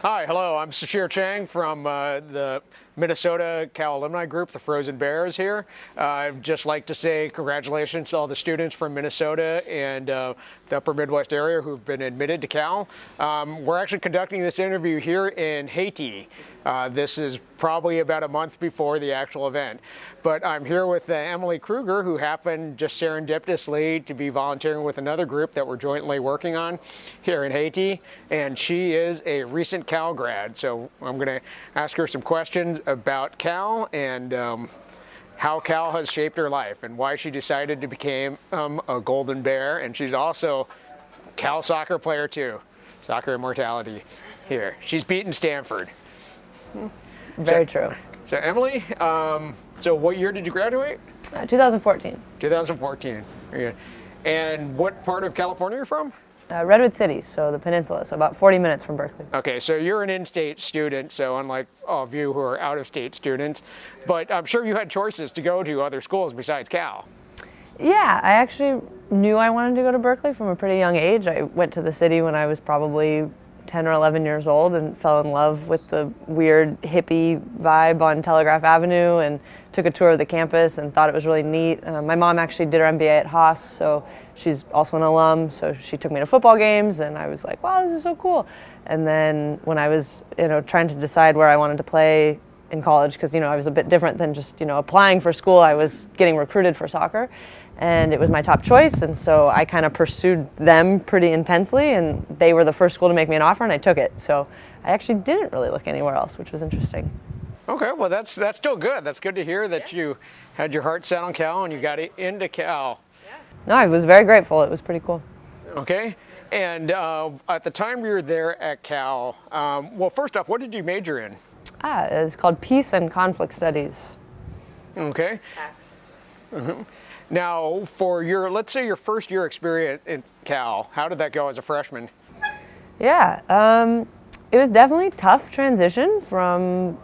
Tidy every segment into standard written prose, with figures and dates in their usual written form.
Hi, hello. I'm Sishir Chang from the Minnesota Cal Alumni group, the Frozen Bears here. I'd just like to say congratulations to all the students from Minnesota and the upper Midwest area who've been admitted to Cal. We're actually conducting this interview here in Haiti. This is probably about a month before the actual event. But I'm here with Emily Kruger, who happened just serendipitously to be volunteering with another group that we're jointly working on here in Haiti. And she is a recent Cal grad. So I'm going to ask her some questions about Cal and how Cal has shaped her life and why she decided to become a Golden Bear. And she's also a Cal soccer player too. Soccer immortality here. She's beaten Stanford. Very true. So Emily, so what year did you graduate? 2014. 2014. Very good. And what part of California are you from? Redwood City, so the peninsula, so about 40 minutes from Berkeley. Okay, so you're an in-state student, so unlike all of you who are out-of-state students, but I'm sure you had choices to go to other schools besides Cal. Yeah, I actually knew I wanted to go to Berkeley from a pretty young age. I went to the city when I was probably 10 or 11 years old and fell in love with the weird hippie vibe on Telegraph Avenue and took a tour of the campus and thought it was really neat. My mom actually did her MBA at Haas, so she's also an alum, so she took me to football games and I was like, wow, this is so cool. And then when I was trying to decide where I wanted to play in college, because I was a bit different than just applying for school, I was getting recruited for soccer. And it was my top choice, and so I kind of pursued them pretty intensely, and they were the first school to make me an offer, and I took it. So I actually didn't really look anywhere else, which was interesting. Okay, well that's still good. That's good to hear that you had your heart set on Cal and you got into Cal. No, I was very grateful. It was pretty cool. Okay, and at the time you were there at Cal, well, first off, what did you major in? It's called Peace and Conflict Studies. Okay. Mm-hmm. Now, for let's say your first year experience in Cal, how did that go as a freshman? Yeah, it was definitely a tough transition from,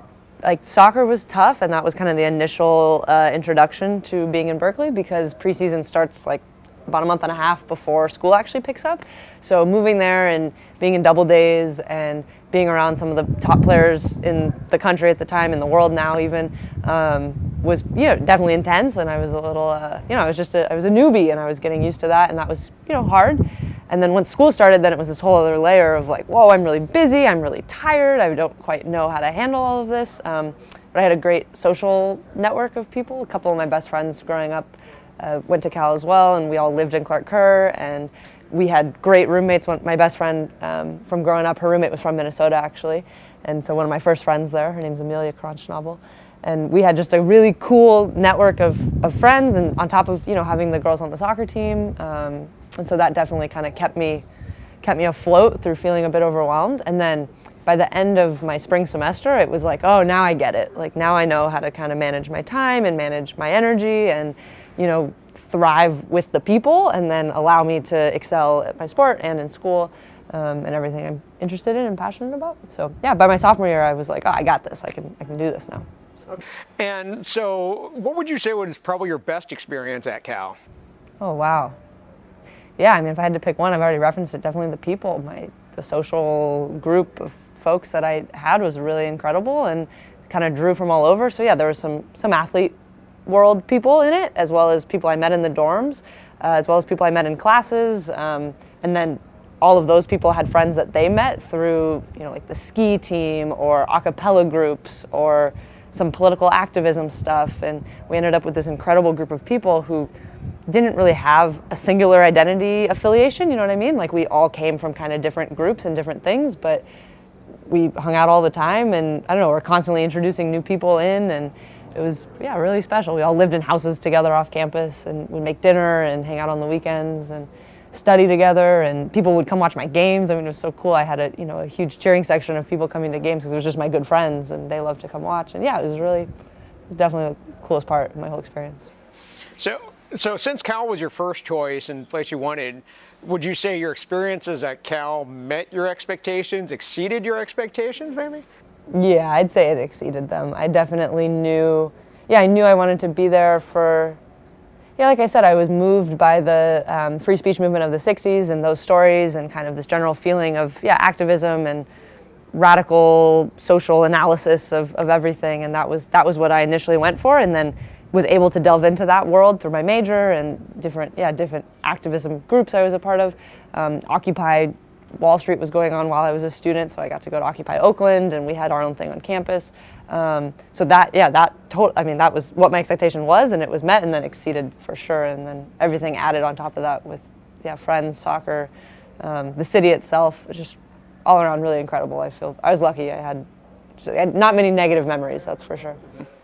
soccer was tough, and that was kind of the initial introduction to being in Berkeley because preseason starts about a month and a half before school actually picks up. So moving there and being in double days and being around some of the top players in the country at the time, in the world now even, was definitely intense. And I was a little, I was a newbie and I was getting used to that, and that was hard. And then once school started, then it was this whole other layer of whoa, I'm really busy, I'm really tired, I don't quite know how to handle all of this. But I had a great social network of people. A couple of my best friends growing up went to Cal as well, and we all lived in Clark Kerr, and we had great roommates. My best friend from growing up, her roommate was from Minnesota actually, and so one of my first friends there, her name's Amelia Kruger, and we had just a really cool network of friends, and on top of having the girls on the soccer team, and so that definitely kind of kept me afloat through feeling a bit overwhelmed. And then by the end of my spring semester, it was oh, now I get it. Now I know how to kind of manage my time and manage my energy and thrive with the people, and then allow me to excel at my sport and in school, and everything I'm interested in and passionate about. So yeah, by my sophomore year, I was oh, I got this. I can do this now. So. And so, what would you say was probably your best experience at Cal? Oh wow. Yeah, I mean, if I had to pick one, I've already referenced it. Definitely the people. The social group of folks that I had was really incredible and kind of drew from all over. So yeah, there was some athlete world people in it, as well as people I met in the dorms, as well as people I met in classes, and then all of those people had friends that they met through the ski team or a cappella groups or some political activism stuff, and we ended up with this incredible group of people who didn't really have a singular identity affiliation, you know what I mean? We all came from kind of different groups and different things, but we hung out all the time, and I don't know, we're constantly introducing new people in, and it was, really special. We all lived in houses together off campus, and we'd make dinner and hang out on the weekends and study together, and people would come watch my games. I mean, it was so cool. I had a huge cheering section of people coming to games because it was just my good friends, and they loved to come watch. And yeah, it was definitely the coolest part of my whole experience. So since Cal was your first choice and place you wanted, would you say your experiences at Cal met your expectations, exceeded your expectations, maybe? Yeah, I'd say it exceeded them. I definitely knew, I knew I wanted to be there for, like I said, I was moved by the free speech movement of the 60s and those stories and kind of this general feeling of, activism and radical social analysis of everything, and that was what I initially went for, and then was able to delve into that world through my major and different activism groups I was a part of. Occupy Wall Street was going on while I was a student, so I got to go to Occupy Oakland, and we had our own thing on campus. So that was what my expectation was, and it was met and then exceeded for sure, and then everything added on top of that with friends, soccer, the city itself, just all around really incredible. I feel I was lucky. I had not many negative memories, that's for sure.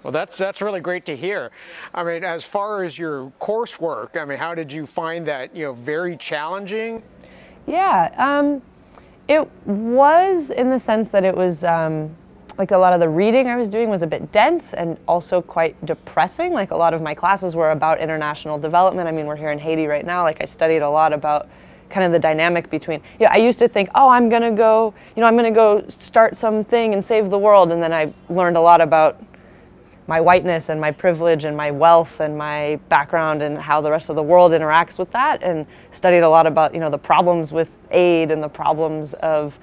Well, that's really great to hear. I mean, as far as your coursework, I mean, how did you find that, very challenging? Yeah, it was, in the sense that it was like a lot of the reading I was doing was a bit dense and also quite depressing. Like a lot of my classes were about international development. I mean, we're here in Haiti right now. Like I studied a lot about kind of the dynamic between, I used to think, I'm gonna go start something and save the world. And then I learned a lot about my whiteness and my privilege and my wealth and my background and how the rest of the world interacts with that, and studied a lot about, the problems with aid and the problems of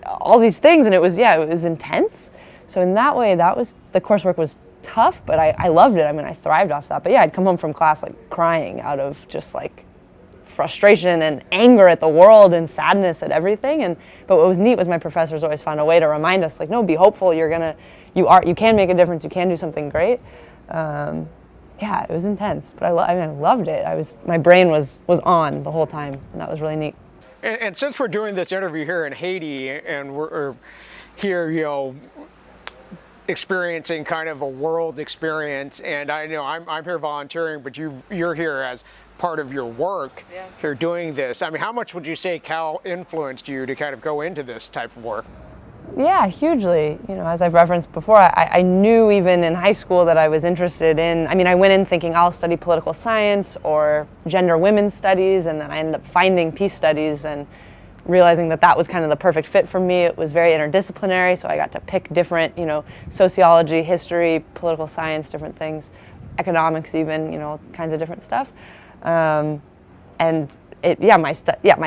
all these things. And it was intense. So in that way, the coursework was tough, but I loved it. I mean, I thrived off that. But I'd come home from class like crying out of just like frustration and anger at the world and sadness at everything. But what was neat was my professors always found a way to remind us, like, no, be hopeful. You can make a difference. You can do something great. It was intense, but I loved it. My brain was on the whole time, and that was really neat. And since we're doing this interview here in Haiti, and we're here, experiencing kind of a world experience, and I know I'm here volunteering, but you're here as part of your work here doing this. I mean, how much would you say Cal influenced you to kind of go into this type of work? Yeah, hugely. As I've referenced before, I knew even in high school that I was interested in, I went in thinking I'll study political science or gender women's studies, and then I ended up finding peace studies and realizing that was kind of the perfect fit for me. It was very interdisciplinary, so I got to pick different, sociology, history, political science, different things, economics even, kinds of different stuff. My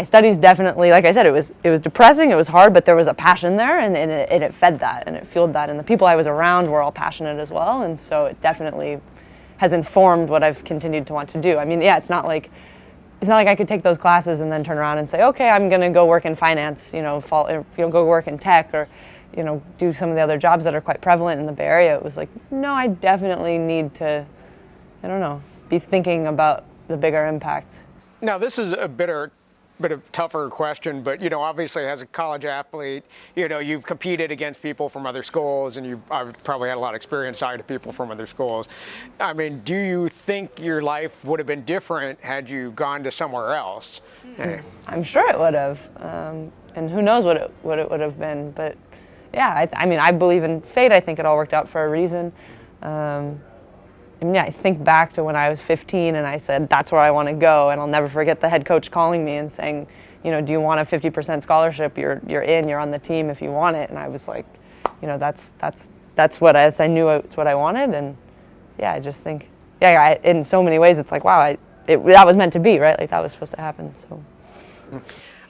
studies definitely, like I said, it was depressing, it was hard, but there was a passion there, and it fed that, and it fueled that, and the people I was around were all passionate as well, and so it definitely has informed what I've continued to want to do. It's not like I could take those classes and then turn around and say, okay, I'm gonna go work in finance, go work in tech, or do some of the other jobs that are quite prevalent in the Bay Area. It was like, no, I definitely need to, be thinking about the bigger impact. Now, this is a bit of tougher question, but obviously as a college athlete, you've competed against people from other schools, and you've probably had a lot of experience talking to people from other schools. I mean, do you think your life would have been different had you gone to somewhere else? I'm sure it would have, and who knows what it would have been. But yeah, I believe in fate. I think it all worked out for a reason. I think back to when I was 15 and I said, that's where I want to go. And I'll never forget the head coach calling me and saying, do you want a 50% scholarship? You're on the team if you want it. And I was like, I knew it's what I wanted. And I just think, in so many ways, it's like, wow, that was meant to be, right? Like that was supposed to happen, so.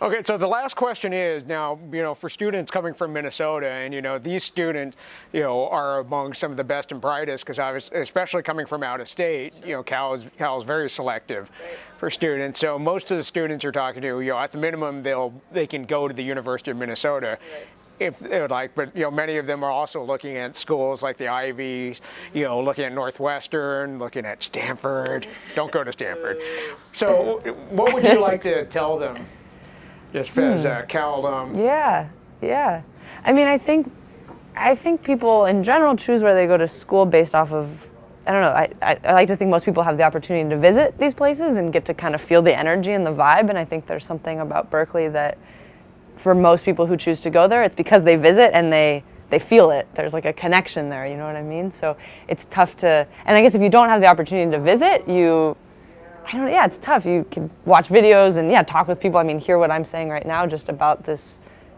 Okay, so the last question is now, for students coming from Minnesota, and these students, are among some of the best and brightest, because especially coming from out of state, Cal is very selective for students. So most of the students you're talking to, at the minimum, they can go to the University of Minnesota. If they would like, but many of them are also looking at schools like the Ivies, looking at Northwestern, looking at Stanford. Don't go to Stanford. So what would you like to tell them? Just as a Cal alum. Yeah. I think people in general choose where they go to school based off of, I don't know, I like to think most people have the opportunity to visit these places and get to kind of feel the energy and the vibe, and I think there's something about Berkeley that for most people who choose to go there, it's because they visit and they feel it. There's like a connection there, you know what I mean? So it's tough to, and I guess if you don't have the opportunity to visit, it's tough. You can watch videos and talk with people. Hear what I'm saying right now just about the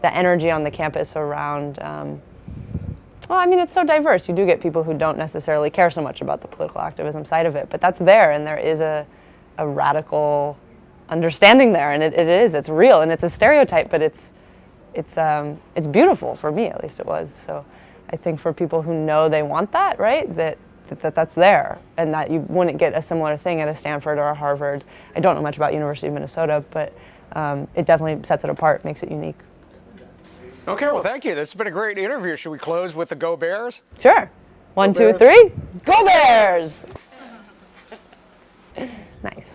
energy on the campus around, it's so diverse. You do get people who don't necessarily care so much about the political activism side of it, but that's there, and there is a radical understanding there, and it's real, and it's a stereotype, but it's it's beautiful. For me, at least it was. So I think for people who know they want that, right, that's there, and that you wouldn't get a similar thing at a Stanford or a Harvard. I don't know much about University of Minnesota, but it definitely sets it apart, makes it unique. Okay, well, thank you. This has been a great interview. Should we close with the Go Bears? Sure. 1, 2, Bears. 3. Go Bears! Nice.